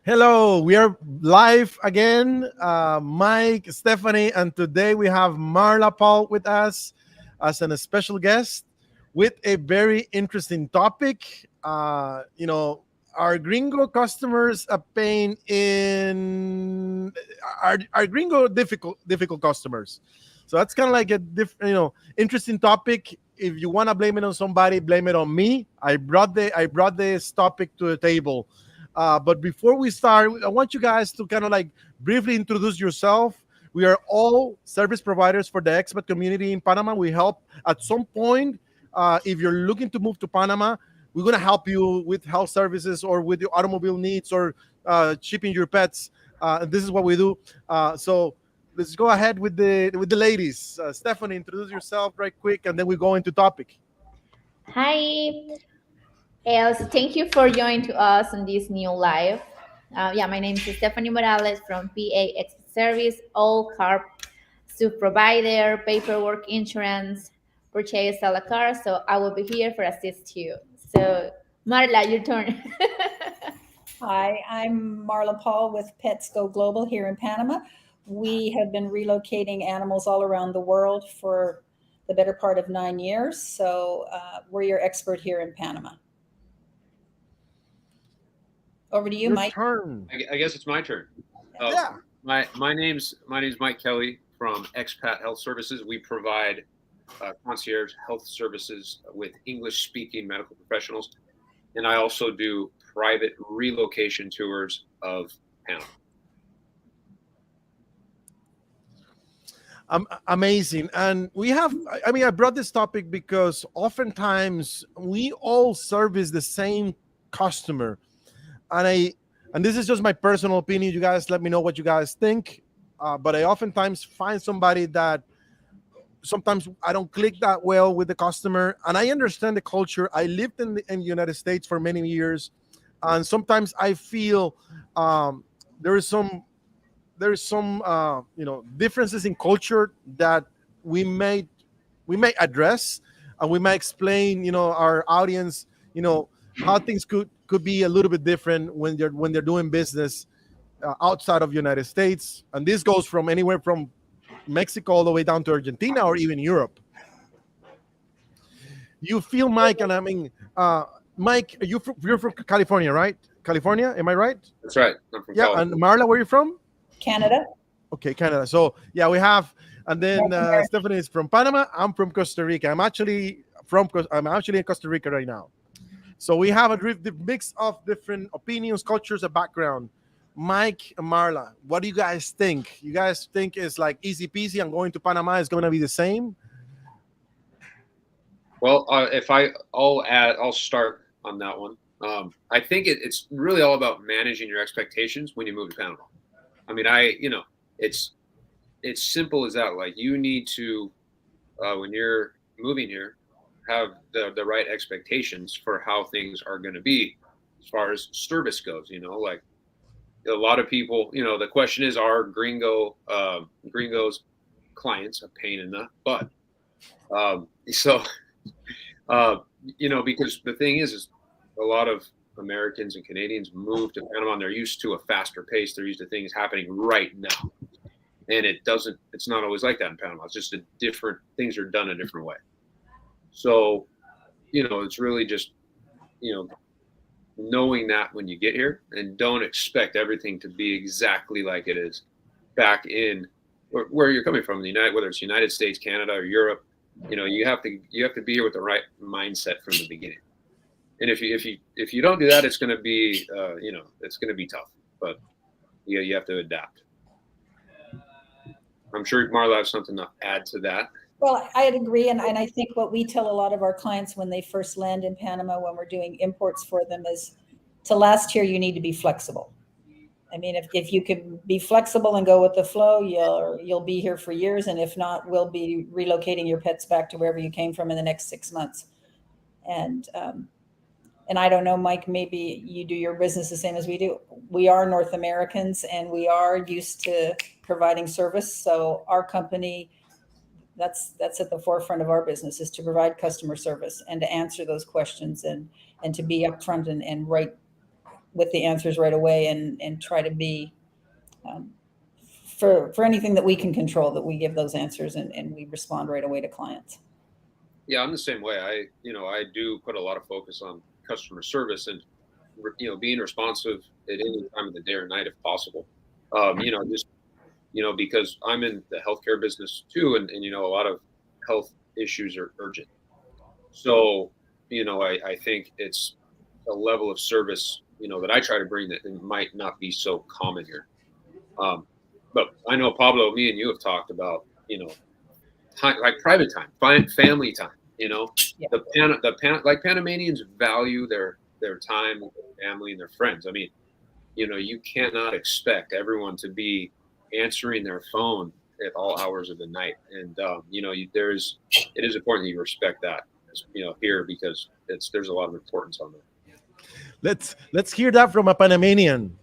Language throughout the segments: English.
Hello, we are live again. Mike, Stephanie, and today we have Marla Paul with us as a special guest with a very interesting topic. Are gringo customers a pain in? Are gringo difficult customers? So that's kind of like a interesting topic. If you want to blame it on somebody, blame it on me. I brought this topic to the table. But before we start, I want you guys to kind of like briefly introduce yourself. We are all service providers for the expat community in Panama. We help at some point. If you're looking to move to Panama, we're going to help you with health services or with your automobile needs or shipping your pets. This is what we do. So let's go ahead with the ladies. Stephanie, introduce yourself right quick, and then we go into topic. Hi, Els. Thank you for joining to us on this new live. My name is Stephanie Morales from PA Expert Service, all car sub provider, paperwork, insurance, purchase, sell a car. So I will be here for assist you. So Marla, your turn. Hi, I'm Marla Paul with Pets Go Global here in Panama. We have been relocating animals all around the world for the better part of 9 years. So we're your expert here in Panama. Over to you, Your Mike. turn. I guess it's my turn. Yeah. My name's Mike Kelly from Expat Health Services. We provide concierge health services with English-speaking medical professionals, and I also do private relocation tours of Panama. Amazing. And I brought this topic because oftentimes we all service the same customer. And this is just my personal opinion. You guys let me know what you guys think. But I oftentimes find somebody that sometimes I don't click that well with the customer. And I understand the culture. I lived in the United States for many years. And sometimes I feel there is some differences in culture that we may address, and we might explain our audience how things could be a little bit different when they're doing business outside of United States. And this goes from anywhere from Mexico all the way down to Argentina or even Europe. You feel, Mike, and Mike, you're from California, right? California, am I right? That's right. I'm from California. And Marla, where are you from? Canada. Okay, Canada. So yeah, we have, and then Stephanie is from Panama. I'm from Costa Rica. I'm actually in Costa Rica right now. So we have a mix of different opinions, cultures, and background. Mike and Marla, what do you guys think? You guys think it's like easy peasy and going to Panama is going to be the same? Well, I'll start on that one. I think it's really all about managing your expectations when you move to Panama. I mean, it's simple as that. Like, you need to, when you're moving here, have the right expectations for how things are going to be as far as service goes. Like a lot of people, the question is, are gringos clients a pain in the butt? Because the thing is a lot of Americans and Canadians move to Panama and they're used to a faster pace. They're used to things happening right now. And it's not always like that in Panama. It's just things are done a different way. So, it's really just, knowing that when you get here, and don't expect everything to be exactly like it is back in where you're coming from, whether it's United States, Canada, or Europe. You have to be here with the right mindset from the beginning. And if you don't do that, it's going to be it's going to be tough. But you have to adapt. I'm sure Marla has something to add to that. Well, I'd agree. And I think what we tell a lot of our clients when they first land in Panama, when we're doing imports for them, is to last here, you need to be flexible. I mean, if you can be flexible and go with the flow, you'll be here for years. And if not, we'll be relocating your pets back to wherever you came from in the next 6 months. And and I don't know, Mike, maybe you do your business the same as we do. We are North Americans and we are used to providing service. So our company, that's at the forefront of our business, is to provide customer service and to answer those questions, and to be upfront and right with the answers right away, and try to be um, for anything that we can control, that we give those answers, and we respond right away to clients. Yeah, I'm the same way. I do put a lot of focus on customer service and, being responsive at any time of the day or night if possible. Just, because I'm in the healthcare business too, and a lot of health issues are urgent. So, I think it's a level of service, that I try to bring that might not be so common here. But I know, Pablo, me and you have talked about, time, like private time, family time. Yeah. Like Panamanians value their time with their family and their friends. I mean, you cannot expect everyone to be answering their phone at all hours of the night, and it is important that you respect that, here, because there's a lot of importance on that. Let's hear that from a Panamanian.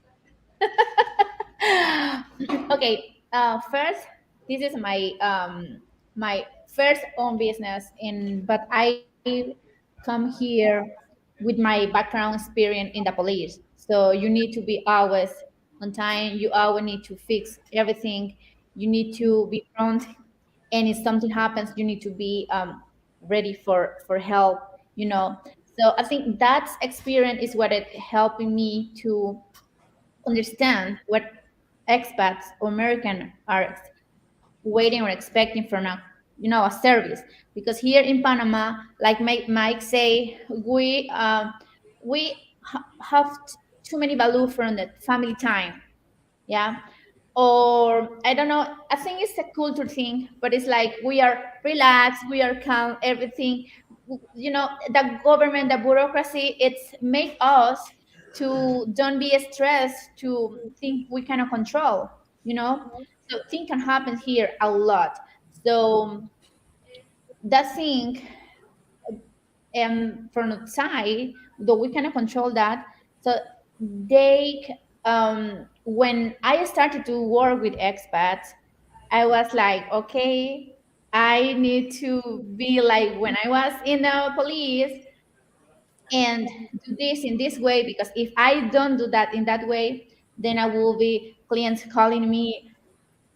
Okay, first, this is my first own business, but I come here with my background experience in the police. So you need to be always on time. You always need to fix everything. You need to be prompt, and if something happens, you need to be ready for help. You know. So I think that experience is what it helping me to understand what expats or American are waiting or expecting from a service. Because here in Panama, like Mike say, we have too many value from the family time. Yeah. Or I don't know, I think it's a culture thing, but it's like we are relaxed, we are calm, everything. The government, the bureaucracy, it's make us to don't be stressed, to think we cannot control, you know. So things can happen here a lot. So that thing, from outside, though we cannot control that. So they, when I started to work with expats, I was like, okay, I need to be like when I was in the police and do this in this way, because if I don't do that in that way, then I will be clients calling me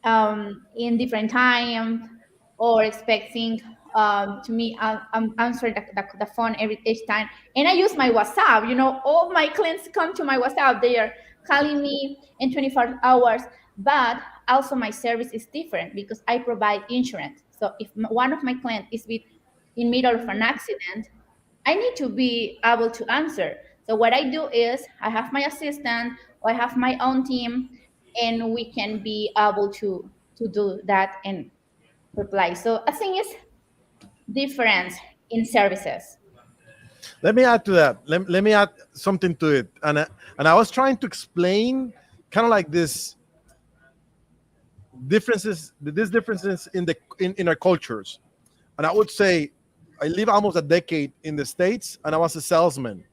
in different time, or expecting to me answer the phone each time. And I use my WhatsApp. All my clients come to my WhatsApp. They are calling me in 24 hours. But also my service is different because I provide insurance. So if one of my clients is in middle of an accident, I need to be able to answer. So what I do is I have my assistant, or I have my own team, and we can be able to do that and reply. So I think it's different in services. Let me add to that. Let me add something to it. And I was trying to explain kind of like these differences in our cultures. And I would say I live almost a decade in the States, and I was a salesman.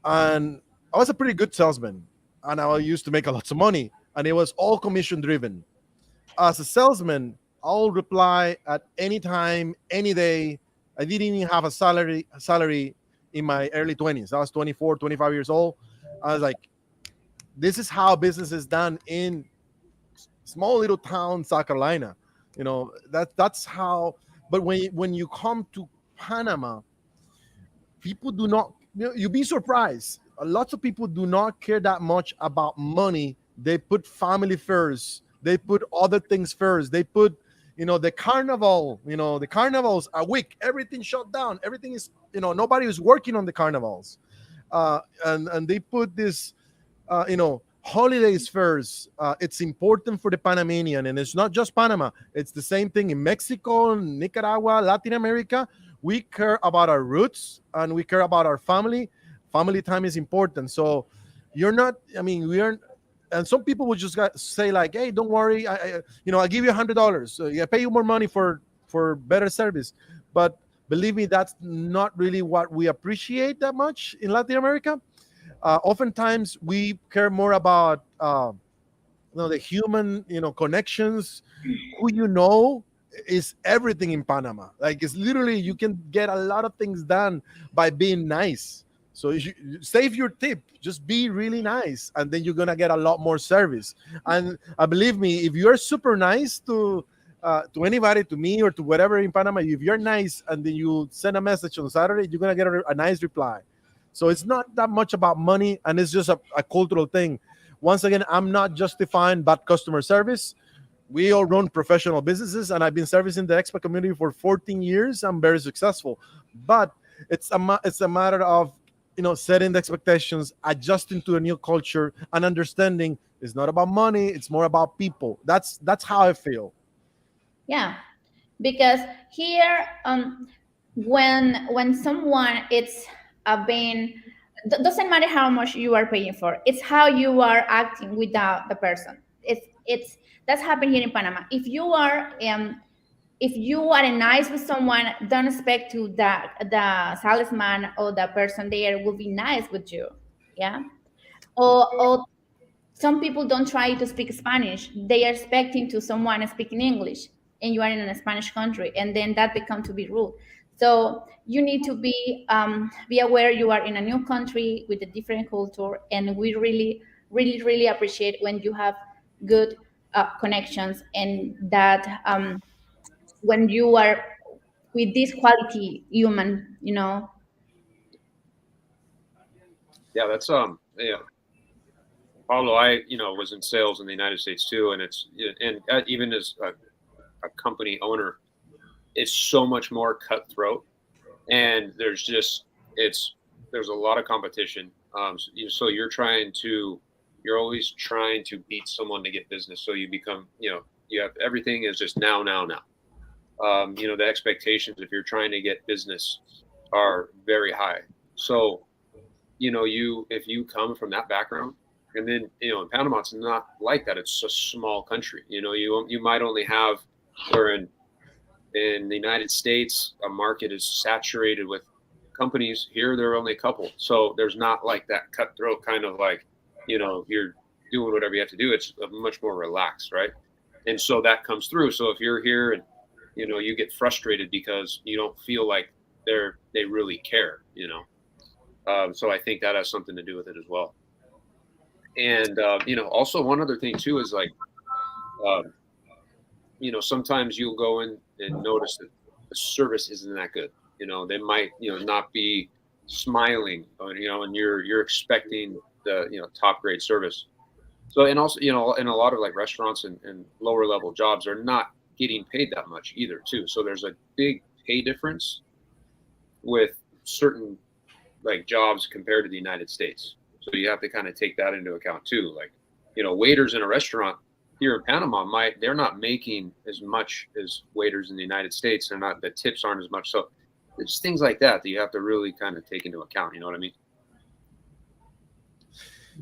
And I was a pretty good salesman. And I used to make a lot of money. And it was all commission driven. As a salesman, I'll reply at any time, any day. I didn't even have a salary in my early 20s. I was 24, 25 years old. I was like, this is how business is done in small little town, South Carolina. That's how. But when you come to Panama, people do not. You'll be surprised. Lots of people do not care that much about money. They put family first. They put other things first. They put, the carnival. The carnivals are weak. Everything shut down. Everything is, nobody is working on the carnivals, and they put this, holidays first. It's important for the Panamanian, and it's not just Panama. It's the same thing in Mexico, Nicaragua, Latin America. We care about our roots and we care about our family. Family time is important. So you're not. I mean, we aren't. And some people would just say like, "Hey, don't worry. I'll give you $100. So I pay you more money for better service." But believe me, that's not really what we appreciate that much in Latin America. Oftentimes we care more about the human connections. Who is everything in Panama. Like, it's literally, you can get a lot of things done by being nice. So you save your tip, just be really nice, and then you're gonna get a lot more service. And believe me, if you're super nice to anybody, to me or to whatever in Panama, if you're nice and then you send a message on Saturday, you're gonna get a nice reply. So it's not that much about money, and it's just a cultural thing. Once again, I'm not justifying bad customer service. We all run professional businesses, and I've been servicing the expat community for 14 years. I'm very successful, but it's a matter of setting the expectations, adjusting to a new culture, and understanding it's not about money. It's more about people. That's how I feel. Yeah, because here, when someone it's being doesn't matter how much you are paying for, it's how you are acting without the person. It's that's happened here in Panama. If you are nice with someone, don't expect to that the salesman or the person there will be nice with you. Yeah. Or some people don't try to speak Spanish. They are expecting to someone speaking English, and you are in a Spanish country, and then that become to be rude. So you need to be aware you are in a new country with a different culture, and we really, really, really appreciate when you have good connections, and that when you are with this quality human, Yeah, that's yeah. Although I was in sales in the United States too, and even as a company owner, it's so much more cutthroat, and there's a lot of competition. So you're always trying to beat someone to get business. So you become you have everything is just now now now. The expectations if you're trying to get business are very high. So if you come from that background, and then in Panama it's not like that. It's a small country. You might only have, or in the United States a market is saturated with companies. Here there are only a couple, so there's not like that cutthroat kind of like you're doing whatever you have to do. It's much more relaxed, right? And so that comes through. So if you're here and you get frustrated because you don't feel like they really care, so I think that has something to do with it as well. And also one other thing too is like sometimes you'll go in and notice that the service isn't that good. They might not be smiling, and you're expecting the top grade service. So, and also in a lot of like restaurants and lower level jobs are not getting paid that much either too. So there's a big pay difference with certain like jobs compared to the United States. So you have to kind of take that into account too. Like, waiters in a restaurant here in Panama they're not making as much as waiters in the United States. The tips aren't as much. So there's things like that you have to really kind of take into account. You know what I mean?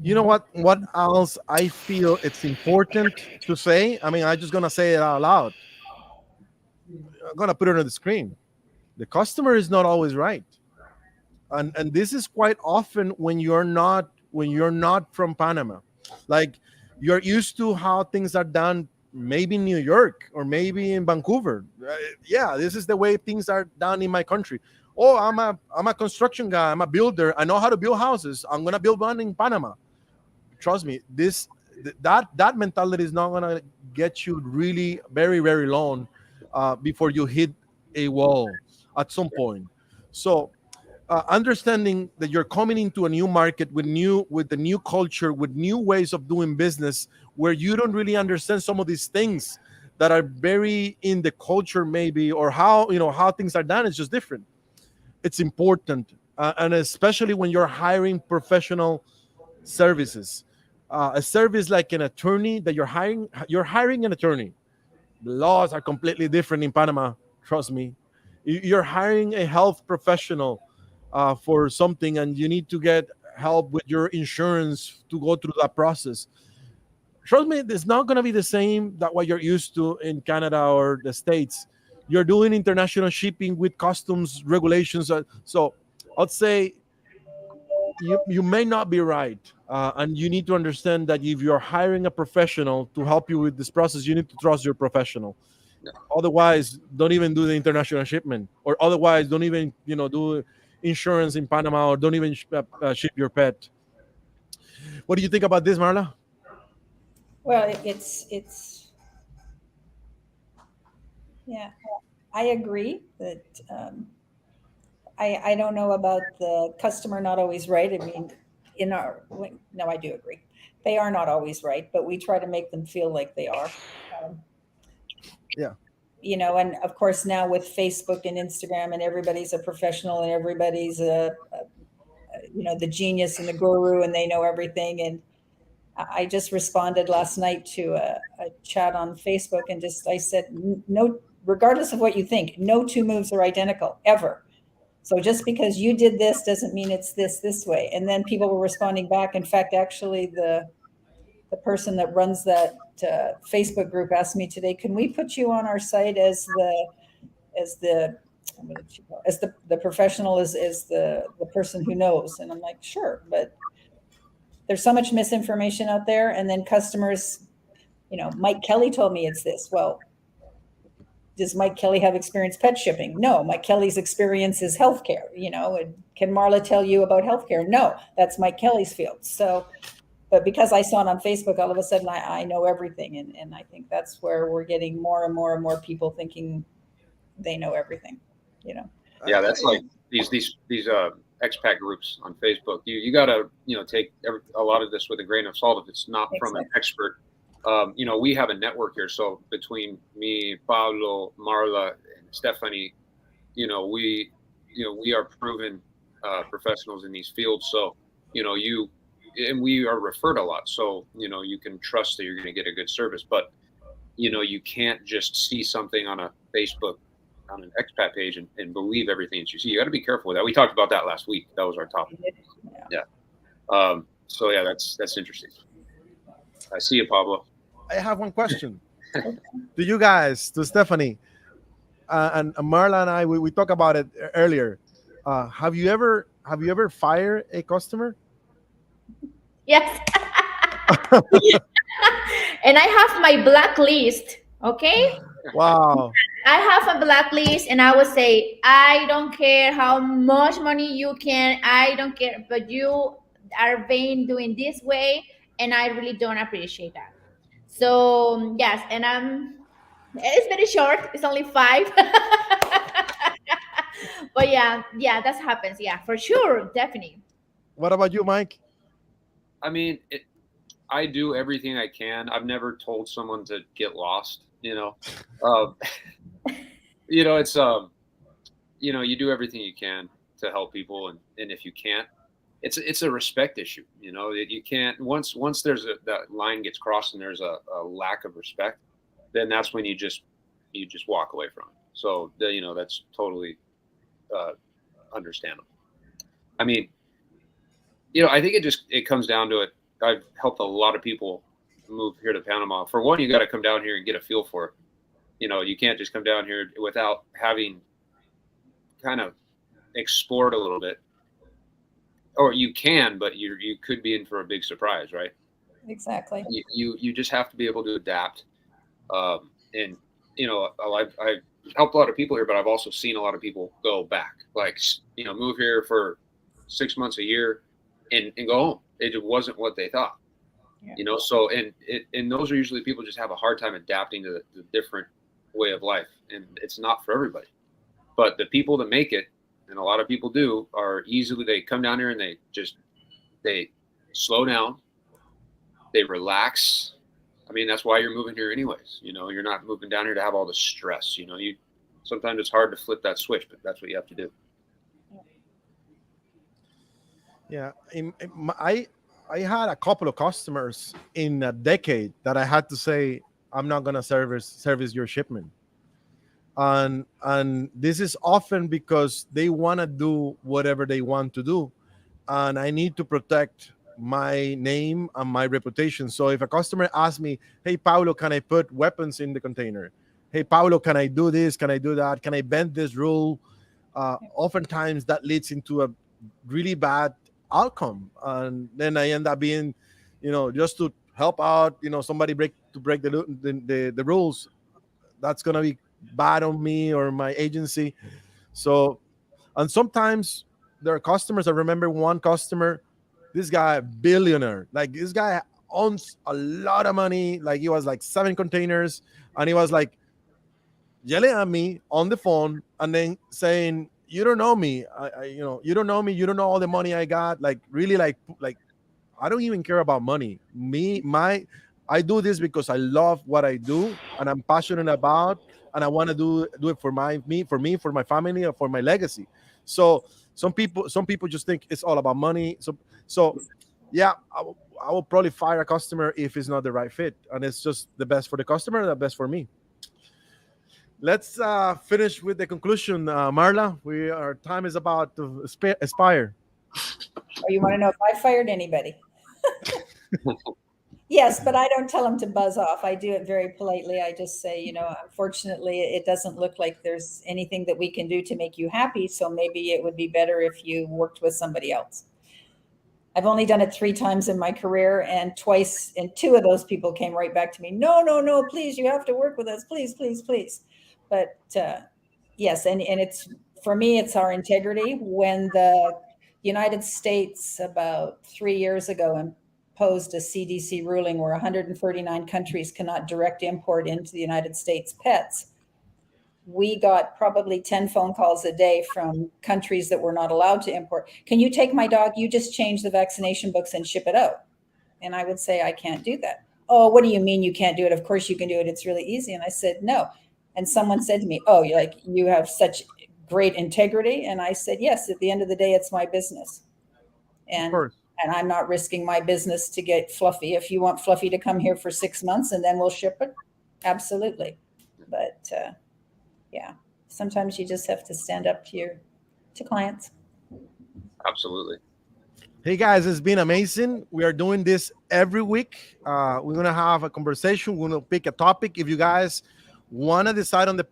You know what else I feel it's important to say? I mean, I'm just gonna say it out loud. I'm gonna put it on the screen. The customer is not always right. And this is quite often when you're not from Panama. Like, you're used to how things are done maybe in New York or maybe in Vancouver. Yeah, this is the way things are done in my country. Oh, I'm a construction guy, I'm a builder, I know how to build houses, I'm gonna build one in Panama. Trust me, that mentality is not gonna get you really very, very long before you hit a wall at some point. So understanding that you're coming into a new market with the new culture, with new ways of doing business, where you don't really understand some of these things that are very in the culture, maybe, or how things are done is just different. It's important, and especially when you're hiring professional services. A service like an attorney that you're hiring an attorney. The laws are completely different in Panama. Trust me. You're hiring a health professional for something, and you need to get help with your insurance to go through that process. Trust me, it's not going to be the same that what you're used to in Canada or the States. You're doing international shipping with customs regulations. So I'd say you may not be right, and you need to understand that if you're hiring a professional to help you with this process, you need to trust your professional. Otherwise, don't even do the international shipment, or otherwise, don't even do insurance in Panama, or don't even ship your pet. What do you think about this, Marla? Well, it's yeah, I agree that I don't know about the customer not always right. I mean, no, I do agree. They are not always right, but we try to make them feel like they are. Um, Yeah. and of course now with Facebook and Instagram, and everybody's a professional, and everybody's the genius and the guru, and they know everything. And I just responded last night to a chat on Facebook, and just I said, no, regardless of what you think, no two moves are identical ever. So just because you did this doesn't mean it's this way. And then people were responding back. In fact, actually, the person that runs that Facebook group asked me today, can we put you on our site as the as the professional, as the person who knows? And I'm like, sure, but there's so much misinformation out there. And then customers, Mike Kelly told me it's this. Well, does Mike Kelly have experience pet shipping? No. Mike Kelly's experience is healthcare. And can Marla tell you about healthcare? No, that's Mike Kelly's field. So, but because I saw it on Facebook, all of a sudden I know everything. And I think that's where we're getting more and more and more people thinking they know everything. Yeah, that's like these expat groups on Facebook. You gotta take a lot of this with a grain of salt if it's not from an expert. We have a network here, so between me, Pablo, Marla, and Stephanie, we are proven professionals in these fields. So and we are referred a lot, so you can trust that you're going to get a good service. But you can't just see something on a Facebook on an expat page and believe everything that you see. You got to be careful with that. We talked about that last week. That was our topic. Yeah. So yeah, that's interesting. I see you, Pablo. I have one question to you guys, to Stephanie, and Marla and I. We talked about it earlier. Have you ever fired a customer? Yes. And I have my blacklist. Okay. Wow. I have a blacklist, and I would say, I don't care how much money you can, I don't care, but you are being doing this way, and I really don't appreciate that. So yes, and it's very short. It's only five, but yeah, that happens. Yeah, for sure, definitely. What about you, Mike? I mean, I do everything I can. I've never told someone to get lost. Um, it's you do everything you can to help people, and if you can't, it's a respect issue. You can't once there's that line gets crossed and there's a lack of respect, then that's when you just walk away from it. So that's totally understandable. I mean, I think it comes down to it. I've helped a lot of people move here to Panama. For one, you got to come down here and get a feel for it. You can't just come down here without having kind of explored a little bit. Or you can, but you could be in for a big surprise, right? Exactly. You just have to be able to adapt. And I've helped a lot of people here, but I've also seen a lot of people go back, like move here for 6 months, a year, and go home. It wasn't what they thought. Yeah. So and those are usually people just have a hard time adapting to the different way of life, and it's not for everybody. But the people that make it, and a lot of people do, they come down here and they slow down, they relax. I mean, that's why you're moving here anyways. You're not moving down here to have all the stress. Sometimes it's hard to flip that switch, but that's what you have to do. Yeah, I had a couple of customers in a decade that I had to say, I'm not gonna service your shipment. And this is often because they want to do whatever they want to do, and I need to protect my name and my reputation. So if a customer asks me, hey Paulo, can I put weapons in the container? Hey Paulo, can I do this? Can I do that? Can I bend this rule? Oftentimes that leads into a really bad outcome, and then I end up being, just to help out, somebody break the rules. That's gonna be bad on me or my agency. So, and sometimes there are customers. I remember one customer, this guy, billionaire, like this guy owns a lot of money. Like he was like 7 containers, and he was like yelling at me on the phone, and then saying, "You don't know me. You don't know me. You don't know all the money I got. Like really, like I don't even care about money. I do this because I love what I do and I'm passionate about, and I want to do it for for my family, or for my legacy." So some people just think it's all about money. So yeah, I will probably fire a customer if it's not the right fit, and it's just the best for the customer and the best for me. Let's finish with the conclusion, Marla. Our time is about to expire. Or you want to know if I fired anybody? Yes, but I don't tell them to buzz off. I do it very politely. I just say, unfortunately, it doesn't look like there's anything that we can do to make you happy. So maybe it would be better if you worked with somebody else. I've only done it 3 times in my career, and twice, and 2 of those people came right back to me. No, no, no, please, you have to work with us. Please, please, please. But yes, and it's, for me, it's our integrity. When the United States about 3 years ago imposed a CDC ruling where 139 countries cannot direct import into the United States pets, we got probably 10 phone calls a day from countries that were not allowed to import. Can you take my dog? You just change the vaccination books and ship it out. And I would say, I can't do that. Oh, what do you mean you can't do it? Of course you can do it. It's really easy. And I said, no. And someone said to me, oh, you have such great integrity. And I said, yes, at the end of the day, it's my business. Of And course. and I'm not risking my business to get Fluffy. If you want Fluffy to come here for 6 months and then we'll ship it, absolutely. But yeah, sometimes you just have to stand up to clients. Absolutely. Hey guys, it's been amazing. We are doing this every week. We're gonna have a conversation. We're gonna pick a topic. If you guys want to decide on the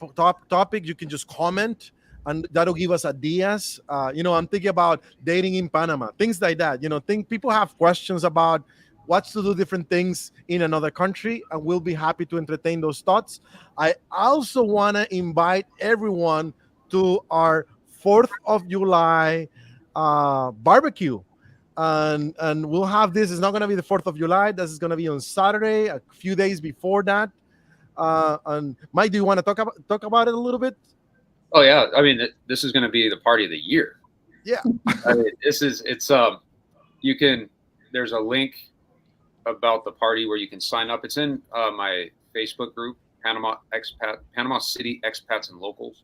topic, you can just comment, and that'll give us ideas. I'm thinking about dating in Panama, things like that. Think people have questions about what's to do different things in another country, and we'll be happy to entertain those thoughts. I also want to invite everyone to our 4th of July barbecue. And we'll have this. It's not going to be the 4th of July. This is going to be on Saturday, a few days before that. And Mike, do you want to talk about it a little bit? Oh yeah, I mean, this is going to be the party of the year. Yeah. I mean, you can. There's a link about the party where you can sign up. It's in my Facebook group, Panama City Expats and Locals.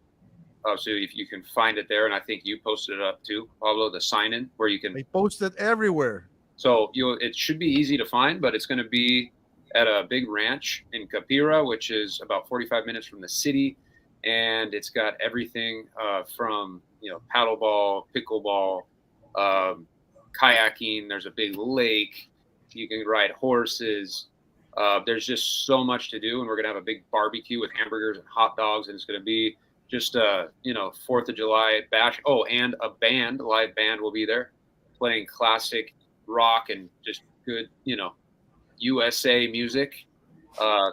So if you can find it there, and I think you posted it up too, Pablo, the sign in where you can. They post it everywhere. So it should be easy to find, but it's going to be at a big ranch in Capira, which is about 45 minutes from the city, and it's got everything from paddleball, pickleball, kayaking. There's a big lake. You can ride horses. There's just so much to do, and we're gonna have a big barbecue with hamburgers and hot dogs, and it's gonna be just a 4th of July bash. Oh, and a live band will be there, playing classic rock and just good USA music,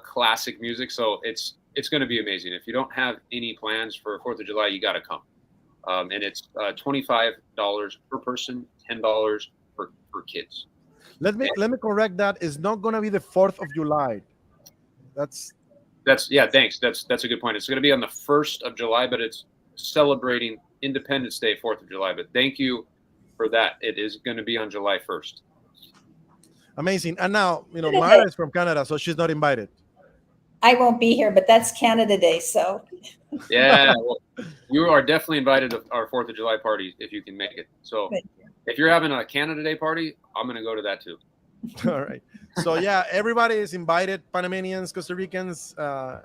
classic music. So it's gonna be amazing. If you don't have any plans for 4th of July, you got to come. And it's $25 per person, $10 for kids. Let me correct that. It's not going to be the 4th of July. That's Thanks. That's a good point. It's going to be on the 1st of July, but it's celebrating Independence Day, 4th of July. But thank you for that. It is going to be on July 1st. amazing. And now, Mara is from Canada, so she's not invited. I won't be here, but that's Canada Day, so. Yeah, well, you are definitely invited to our 4th of July party if you can make it. So if you're having a Canada Day party, I'm going to go to that too. All right. So yeah, everybody is invited. Panamanians, Costa Ricans,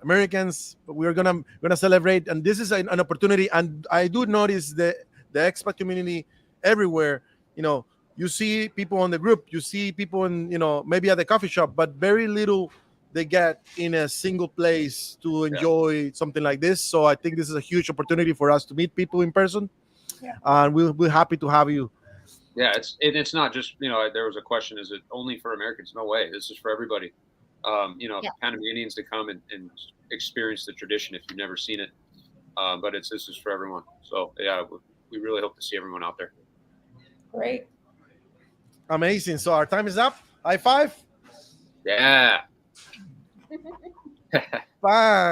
Americans. We're gonna celebrate, and this is an opportunity. And I do notice the expat community everywhere. You know, you see people on the group, you see people in maybe at the coffee shop, but very little they get in a single place to enjoy something like this. So I think this is a huge opportunity for us to meet people in person. Yeah. And we're happy to have you. Yeah, it's not just there was a question: is it only for Americans? No way. This is for everybody. Panamanians to come and experience the tradition if you've never seen it. But this is for everyone. So yeah, we really hope to see everyone out there. Great. Amazing. So our time is up. High five. Yeah. Bye.